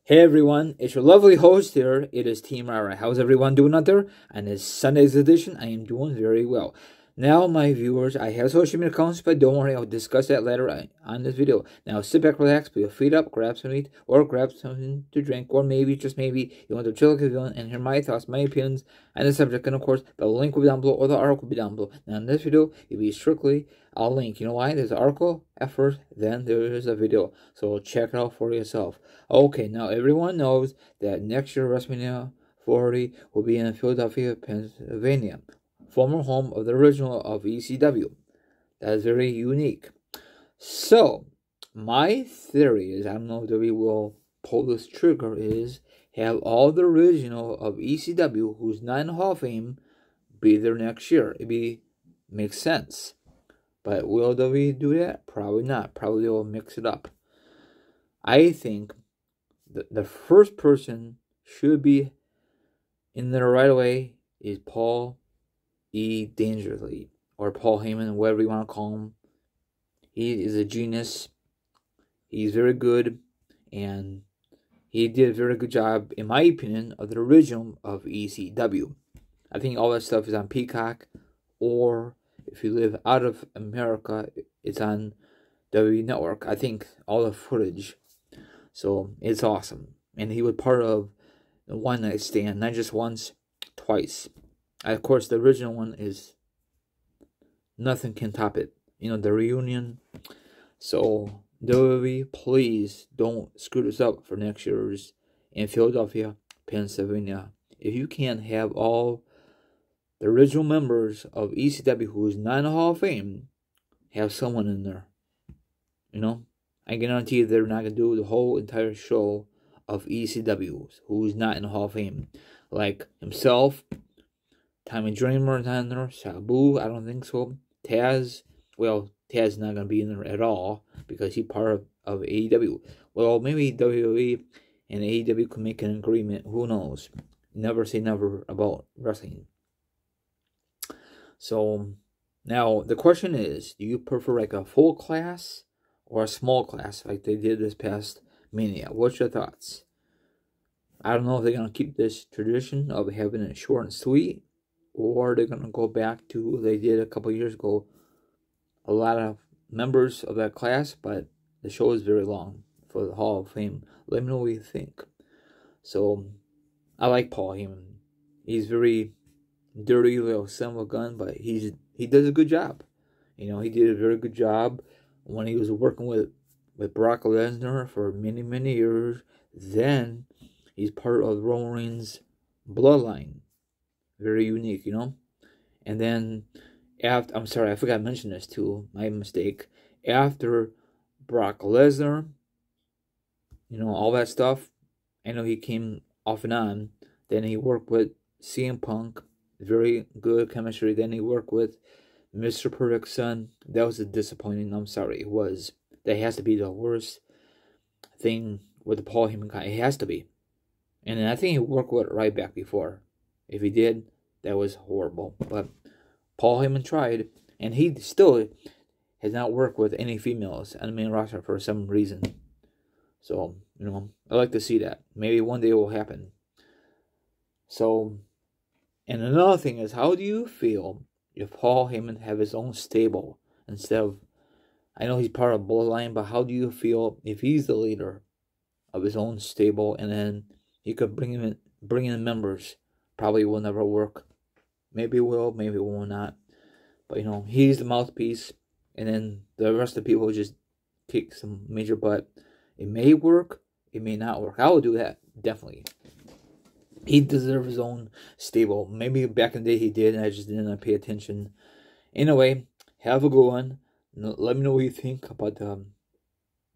Hey everyone, it's your lovely host here. It is Team Rara. How's everyone doing out there? And this Sunday's edition, I am doing very well. Now, my viewers, I have social media accounts, but don't worry, I'll discuss that later on this video. Now, sit back, relax, put your feet up, grab some meat, or grab something to drink, or maybe, just maybe, you want to chill and hear my thoughts, my opinions, on the subject. And of course, the link will be down below, or the article will be down below. Now, in this video, it'll be strictly a link. You know why? There's an article at first, then there is a video. So check it out for yourself. Okay, now everyone knows that next year WrestleMania 40 will be in Philadelphia, Pennsylvania, former home of the original of ECW. That is very unique. So, my theory is, I don't know if we will pull this trigger, is have all the original of ECW, who's not in the Hall of Fame, be there next year. Makes sense. But will we do that? Probably not. Probably will mix it up. I think the first person should be in there right away is Paul E. Dangerously, or Paul Heyman, whatever you want to call him. He is a genius. He's very good, and he did a very good job, in my opinion, of the original of ECW. I think all that stuff is on Peacock, or if you live out of America, it's on WWE Network. I think all the footage. So it's awesome. And he was part of the One Night Stand, not just once, twice. And of course, the original one is nothing can top it. You know, the reunion. So WWE, please don't screw this up for next year's in Philadelphia, Pennsylvania. If you can't have all the original members of ECW who is not in the Hall of Fame, have someone in there. You know, I guarantee you they're not going to do the whole entire show of ECW who's not in the Hall of Fame. Like himself, Tommy Dreamer is not in there, Sabu, I don't think so. Taz, well, Taz is not going to be in there at all because he's part of AEW. Well, maybe WWE and AEW could make an agreement. Who knows? Never say never about wrestling. So, now the question is, do you prefer like a full class or a small class like they did this past Mania? What's your thoughts? I don't know if they're going to keep this tradition of having it short and sweet, or they're going to go back to what they did a couple years ago. A lot of members of that class, but the show is very long for the Hall of Fame. Let me know what you think. So, I like Paul Heyman. He's very dirty little son of a gun, but he does a good job. You know, he did a very good job when he was working with Brock Lesnar for many, many years. Then he's part of Roman Reigns' bloodline. Very unique, you know. And then after, I'm sorry, I forgot to mention this too. My mistake. After Brock Lesnar, you know, all that stuff, I know he came off and on. Then he worked with CM Punk. Very good chemistry. Then he worked with Mr. Perfect's son. That was a disappointing. I'm sorry. It was. That has to be the worst thing with the Paul Heyman guy. It has to be. And then I think he worked with Ryback before. If he did, that was horrible. But Paul Heyman tried, and he still has not worked with any females on the main roster for some reason. So, you know, I like to see that. Maybe one day it will happen. So, and another thing is, how do you feel if Paul Heyman have his own stable instead of, I know he's part of Bloodline, but how do you feel if he's the leader of his own stable, and then he could bring in members? Probably will never work. Maybe it will, maybe it will not. But, you know, he's the mouthpiece, and then the rest of the people just kick some major butt. It may work, it may not work. I will do that, definitely. He deserves his own stable. Maybe back in the day he did, and I just didn't pay attention. Anyway, have a good one. Let me know what you think about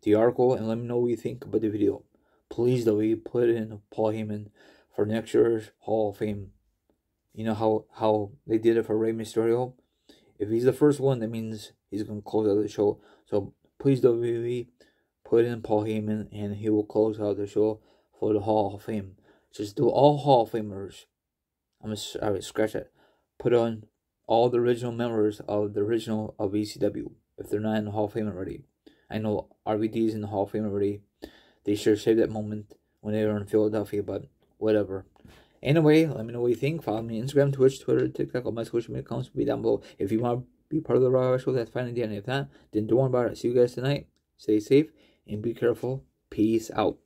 the article, and let me know what you think about the video. Please, though, you put in Paul Heyman for next year's Hall of Fame. You know how they did it for Rey Mysterio? If he's the first one, that means he's going to close out the show. So please, WWE, put in Paul Heyman, and he will close out the show for the Hall of Fame. Just do all Hall of Famers. I would scratch that. Put on all the original members of the original of ECW, if they're not in the Hall of Fame already. I know RVD's in the Hall of Fame already. They should save that moment when they were in Philadelphia, but whatever. Anyway, let me know what you think. Follow me on Instagram, Twitch, Twitter, TikTok. All my social media accounts will be down below. If you want to be part of the Raw Show, that's fine. And if not, then don't worry about it. See you guys tonight. Stay safe and be careful. Peace out.